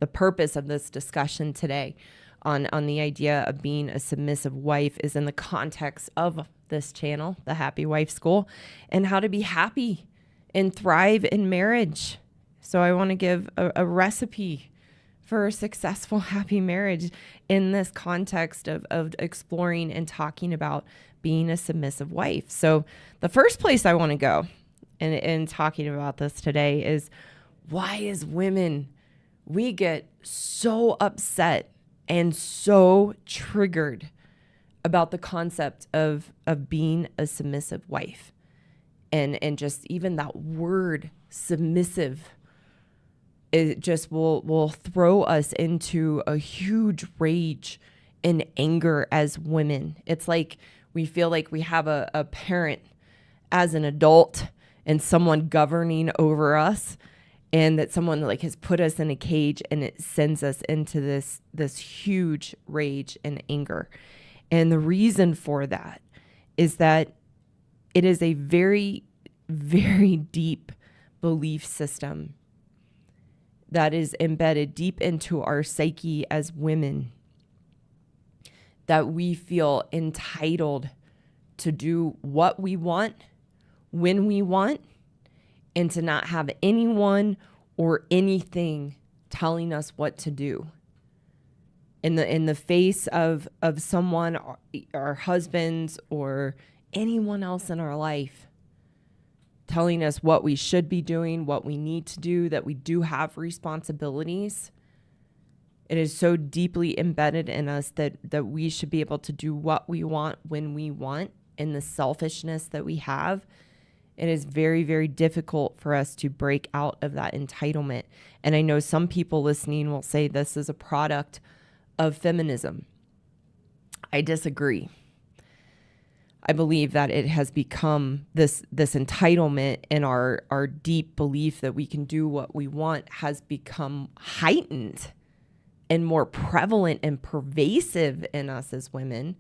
the purpose of this discussion today on the idea of being a submissive wife is in the context of this channel, the Happy Wife School, and how to be happy and thrive in marriage. So I want to give a recipe for a successful, happy marriage in this context of exploring and talking about being a submissive wife. So the first place I want to go in talking about this today is why as women, we get so upset and so triggered about the concept of being a submissive wife. And just even that word submissive, it just will throw us into a huge rage and anger as women. It's like we feel like we have a parent as an adult and someone governing over us, and that someone like has put us in a cage, and it sends us into this huge rage and anger. And the reason for that is that it is a very, very deep belief system that is embedded deep into our psyche as women, that we feel entitled to do what we want, when we want, and to not have anyone or anything telling us what to do. In the face of someone, our husbands or anyone else in our life, telling us what we should be doing, what we need to do, that we do have responsibilities. It is so deeply embedded in us that we should be able to do what we want when we want, and the selfishness that we have. It is very, very difficult for us to break out of that entitlement. And I know some people listening will say this is a product of feminism. I disagree. I believe that it has become this entitlement, and our deep belief that we can do what we want has become heightened and more prevalent and pervasive in us as women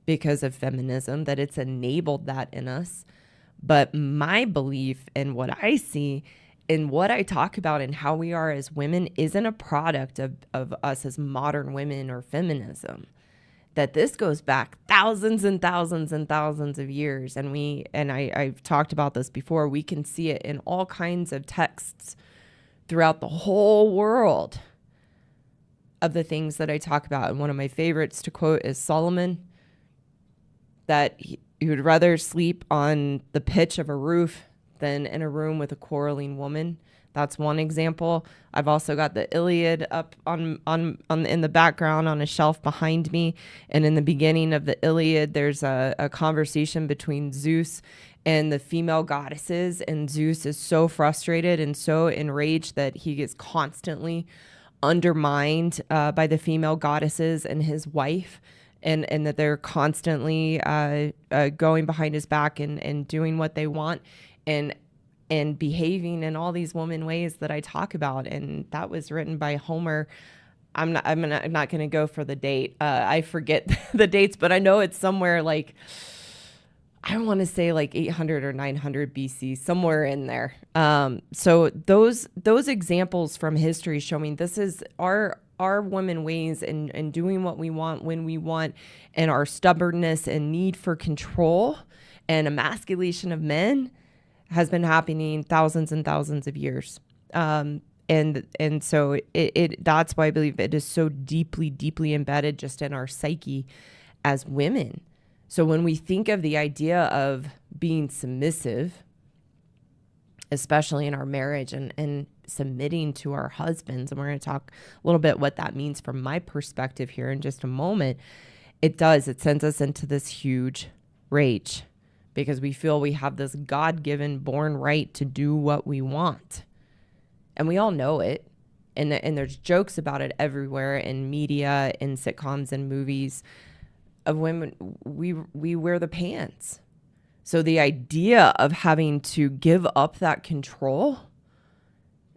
because of feminism, that it's enabled that in us. But my belief and what I see and what I talk about and how we are as women isn't a product of us as modern women or feminism. That this goes back thousands and thousands and thousands of years. And I've talked about this before. We can see it in all kinds of texts throughout the whole world of the things that I talk about. And one of my favorites to quote is Solomon, that he would rather sleep on the pitch of a roof than in a room with a quarreling woman. That's one example. I've also got the Iliad up on in the background on a shelf behind me. And in the beginning of the Iliad, there's a conversation between Zeus and the female goddesses. And Zeus is so frustrated and so enraged that he gets constantly undermined by the female goddesses and his wife. And that they're constantly going behind his back and doing what they want and behaving in all these woman ways that I talk about. And that was written by Homer. I'm not going to go for the date. I forget the dates, but I know it's somewhere like, I want to say like 800 or 900 BC, somewhere in there. So those examples from history showing this is our women ways and doing what we want when we want, and our stubbornness and need for control and emasculation of men has been happening thousands and thousands of years. And so that's why I believe it is so deeply, deeply embedded just in our psyche as women. So when we think of the idea of being submissive, especially in our marriage and submitting to our husbands, and we're going to talk a little bit what that means from my perspective here in just a moment, it sends us into this huge rage because we feel we have this God-given born right to do what we want. And we all know it. And there's jokes about it everywhere in media, in sitcoms and movies of women. We wear the pants. So the idea of having to give up that control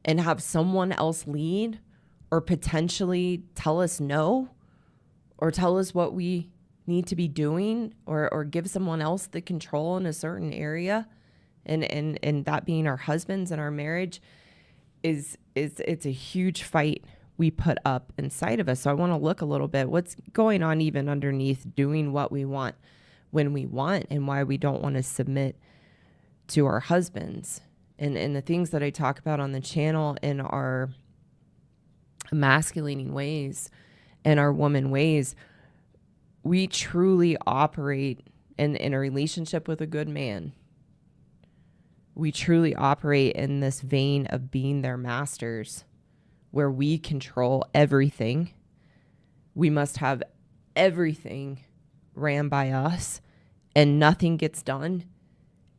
and have someone else lead or potentially tell us no or tell us what we need to be doing or give someone else the control in a certain area and that being our husbands and our marriage it's a huge fight we put up inside of us. So I want to look a little bit what's going on even underneath doing what we want when we want, and why we don't want to submit to our husbands. And the things that I talk about on the channel in our emasculating ways and our woman ways, we truly operate in a relationship with a good man. We truly operate in this vein of being their masters, where we control everything. We must have everything ran by us, and nothing gets done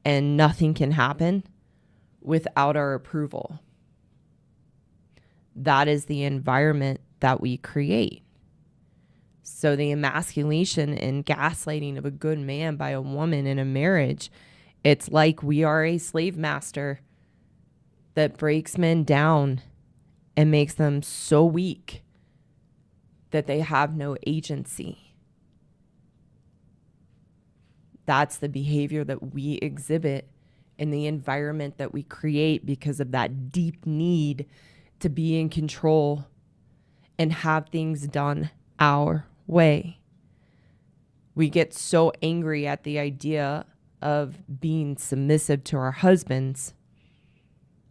and nothing can happen without our approval. That is the environment that we create. So the emasculation and gaslighting of a good man by a woman in a marriage, it's like we are a slave master that breaks men down and makes them so weak that they have no agency. That's the behavior that we exhibit in the environment that we create because of that deep need to be in control and have things done our way. We get so angry at the idea of being submissive to our husbands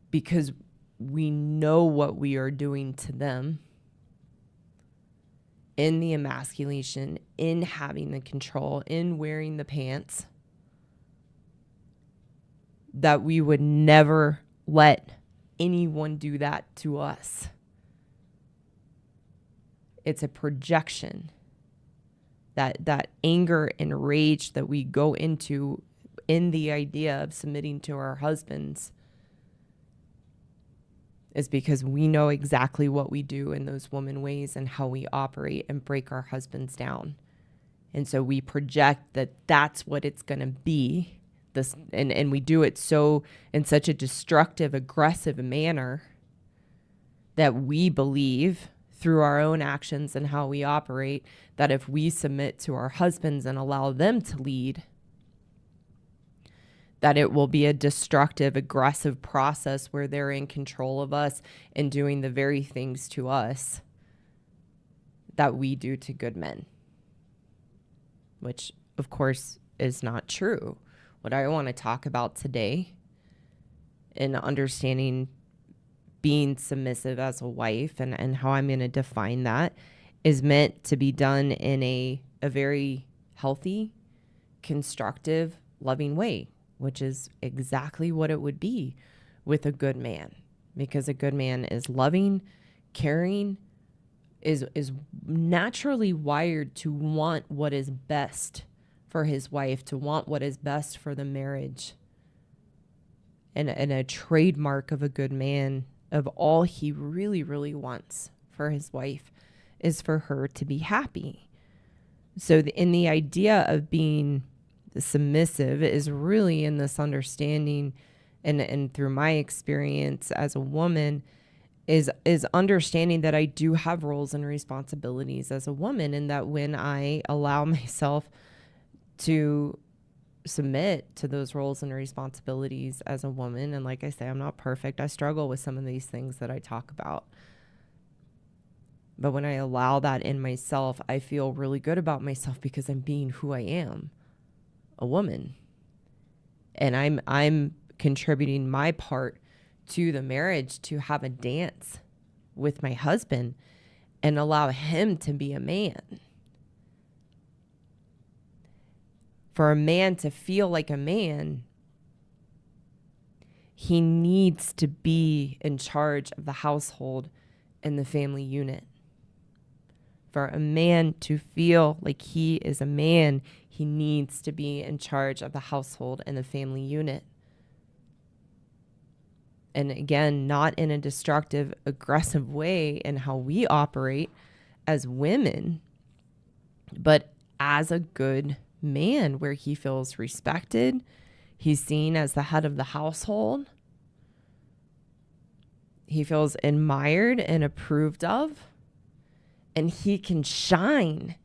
because we know what we are doing to them in the emasculation, in having the control, in wearing the pants, that we would never let anyone do that to us. It's a projection. That anger and rage that we go into in the idea of submitting to our husbands is because we know exactly what we do in those woman ways and how we operate and break our husbands down. And so we project that that's what it's going to be. And we do it so in such a destructive, aggressive manner that we believe through our own actions and how we operate that if we submit to our husbands and allow them to lead, that it will be a destructive, aggressive process where they're in control of us and doing the very things to us that we do to good men, which of course is not true. What I want to talk about today in understanding being submissive as a wife and how I'm going to define that is meant to be done in a very healthy, constructive, loving way, which is exactly what it would be with a good man, because a good man is loving, caring, is naturally wired to want what is best for his wife, to want what is best for the marriage. And a trademark of a good man, of all he really, really wants for his wife, is for her to be happy. So in the idea of being submissive is really in this understanding, and through my experience as a woman, is understanding that I do have roles and responsibilities as a woman, and that when I allow myself to submit to those roles and responsibilities as a woman, and like I say, I'm not perfect. I struggle with some of these things that I talk about. But when I allow that in myself, I feel really good about myself because I'm being who I am, a woman. And I'm contributing my part to the marriage to have a dance with my husband and allow him to be a man. For a man to feel like a man, he needs to be in charge of the household and the family unit. For a man to feel like he is a man, he needs to be in charge of the household and the family unit. And again, not in a destructive, aggressive way in how we operate as women, but as a good man, where he feels respected, he's seen as the head of the household, he feels admired and approved of, and he can shine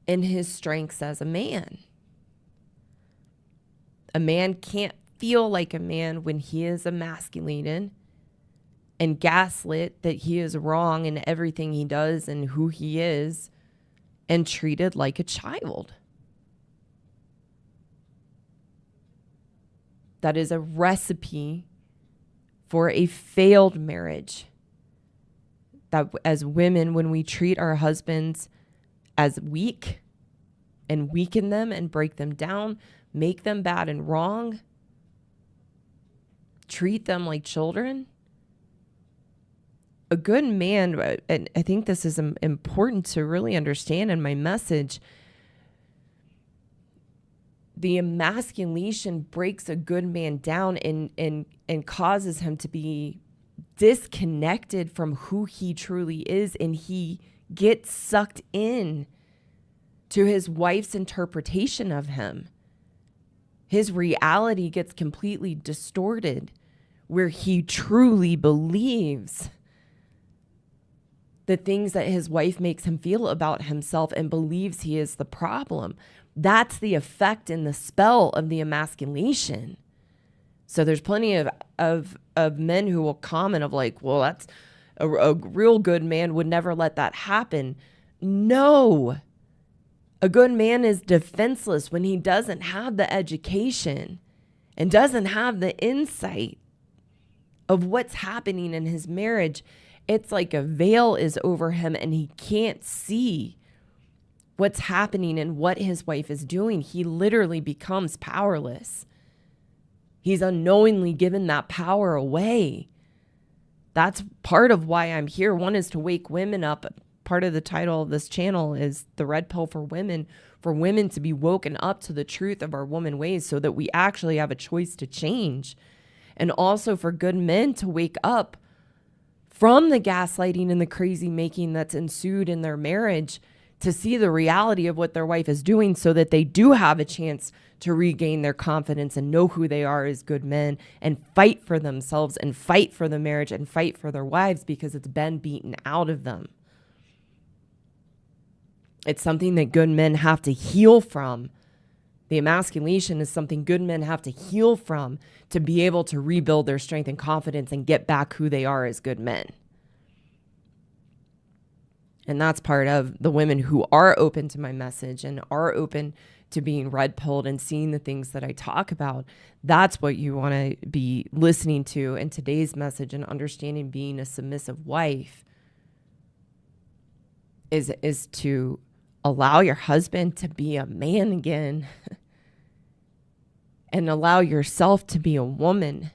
in his strengths as a man. A man can't feel like a man when he is emasculated and gaslit that he is wrong in everything he does and who he is, and treated like a child. That is a recipe for a failed marriage. That as women, when we treat our husbands as weak and weaken them and break them down, make them bad and wrong, treat them like children, a good man, and I think this is important to really understand in my message, the emasculation breaks a good man down and causes him to be disconnected from who he truly is, and he gets sucked in to his wife's interpretation of him. His reality gets completely distorted, where he truly believes the things that his wife makes him feel about himself and believes he is the problem. That's the effect and the spell of the emasculation. So there's plenty of men who will comment of like, well, that's a real good man would never let that happen. No, a good man is defenseless when he doesn't have the education and doesn't have the insight of what's happening in his marriage. It's like a veil is over him and he can't see what's happening and what his wife is doing. He literally becomes powerless. He's unknowingly given that power away. That's part of why I'm here. One is to wake women up. Part of the title of this channel is The Red Pill for women to be woken up to the truth of our woman ways so that we actually have a choice to change. And also for good men to wake up from the gaslighting and the crazy making that's ensued in their marriage, to see the reality of what their wife is doing so that they do have a chance to regain their confidence and know who they are as good men and fight for themselves and fight for the marriage and fight for their wives because it's been beaten out of them. It's something that good men have to heal from. The emasculation is something good men have to heal from to be able to rebuild their strength and confidence and get back who they are as good men. And that's part of the women who are open to my message and are open to being red pilled and seeing the things that I talk about. That's what you want to be listening to in today's message, and understanding being a submissive wife is to allow your husband to be a man again and allow yourself to be a woman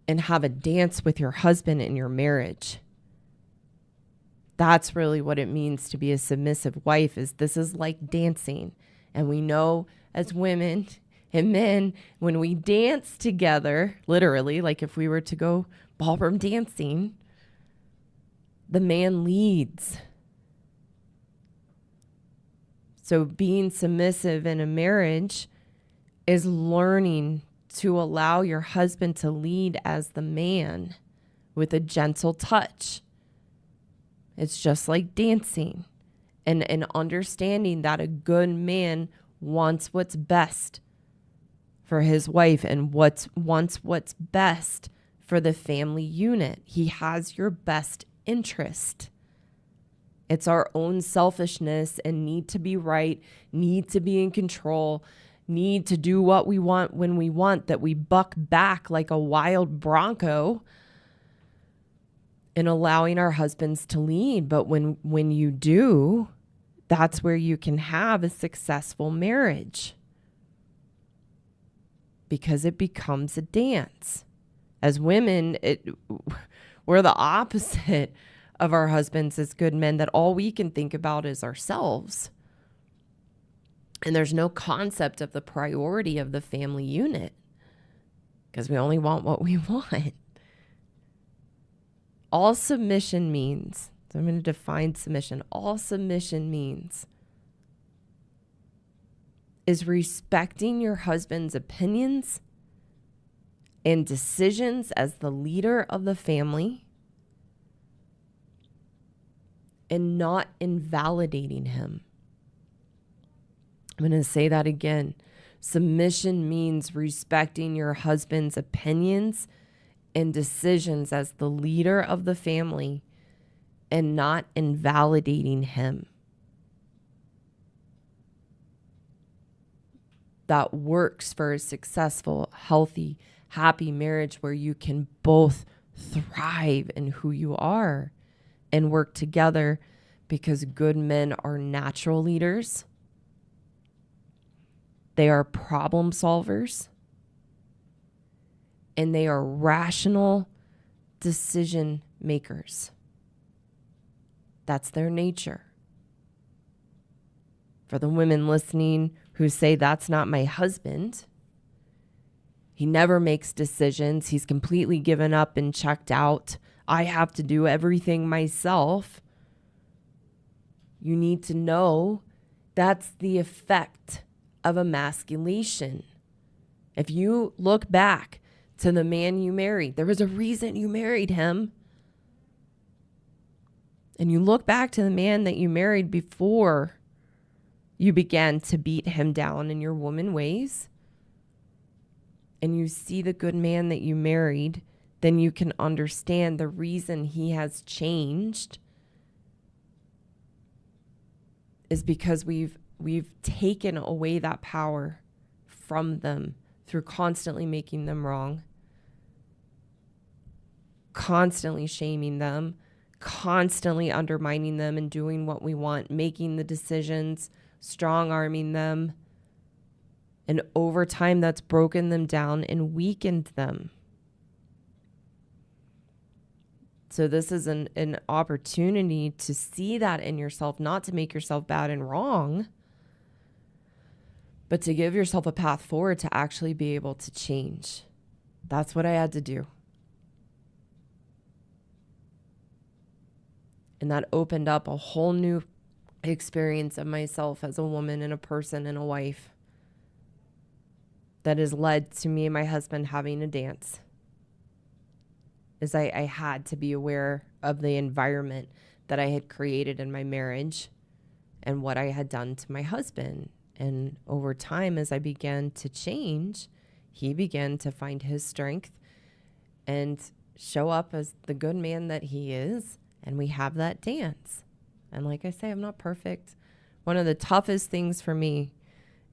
and have a dance with your husband in your marriage. That's really what it means to be a submissive wife. This is like dancing. And we know as women and men, when we dance together, literally, like if we were to go ballroom dancing, the man leads. So being submissive in a marriage is learning to allow your husband to lead as the man with a gentle touch. It's just like dancing, and understanding that a good man wants what's best for his wife and wants what's best for the family unit. He has your best interest. It's our own selfishness and need to be right, need to be in control, need to do what we want when we want, that we buck back like a wild bronco in allowing our husbands to lead. But when you do, that's where you can have a successful marriage, because it becomes a dance. As women, we're the opposite of our husbands as good men, that all we can think about is ourselves. And there's no concept of the priority of the family unit, because we only want what we want. All submission means, so I'm going to define submission. All submission means is respecting your husband's opinions and decisions as the leader of the family, and not invalidating him. I'm going to say that again. Submission means respecting your husband's opinions and decisions as the leader of the family and not invalidating him. That works for a successful, healthy, happy marriage where you can both thrive in who you are and work together, because good men are natural leaders. They are problem solvers, and they are rational decision makers. That's their nature. For the women listening who say, that's not my husband, he never makes decisions, he's completely given up and checked out, I have to do everything myself. You need to know that's the effect of emasculation. If you look back to the man you married, there was a reason you married him. And you look back to the man that you married before you began to beat him down in your woman ways, and you see the good man that you married, then you can understand the reason he has changed is because we've taken away that power from them through constantly making them wrong, constantly shaming them, constantly undermining them and doing what we want, making the decisions, strong-arming them. And over time, that's broken them down and weakened them. So this is an opportunity to see that in yourself, not to make yourself bad and wrong, but to give yourself a path forward to actually be able to change. That's what I had to do. And that opened up a whole new experience of myself as a woman and a person and a wife that has led to me and my husband having a dance. Is I had to be aware of the environment that I had created in my marriage and what I had done to my husband. And over time, as I began to change, he began to find his strength and show up as the good man that he is. And we have that dance. And like I say, I'm not perfect. One of the toughest things for me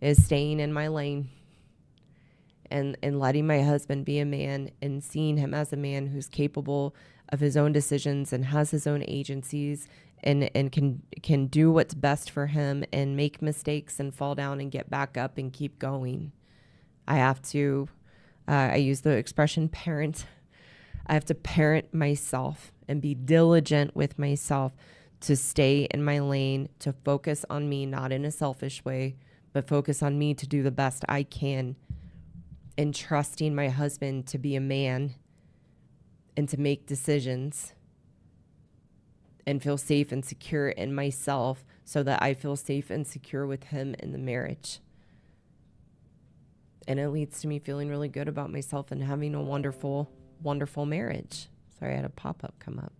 is staying in my lane and letting my husband be a man and seeing him as a man who's capable of his own decisions and has his own agencies and can do what's best for him and make mistakes and fall down and get back up and keep going. I have to, I use the expression parent. I have to parent myself and be diligent with myself to stay in my lane, to focus on me, not in a selfish way, but focus on me to do the best I can, and trusting my husband to be a man and to make decisions and feel safe and secure in myself so that I feel safe and secure with him in the marriage. And it leads to me feeling really good about myself and having a wonderful, wonderful marriage. Sorry, I had a pop-up come up.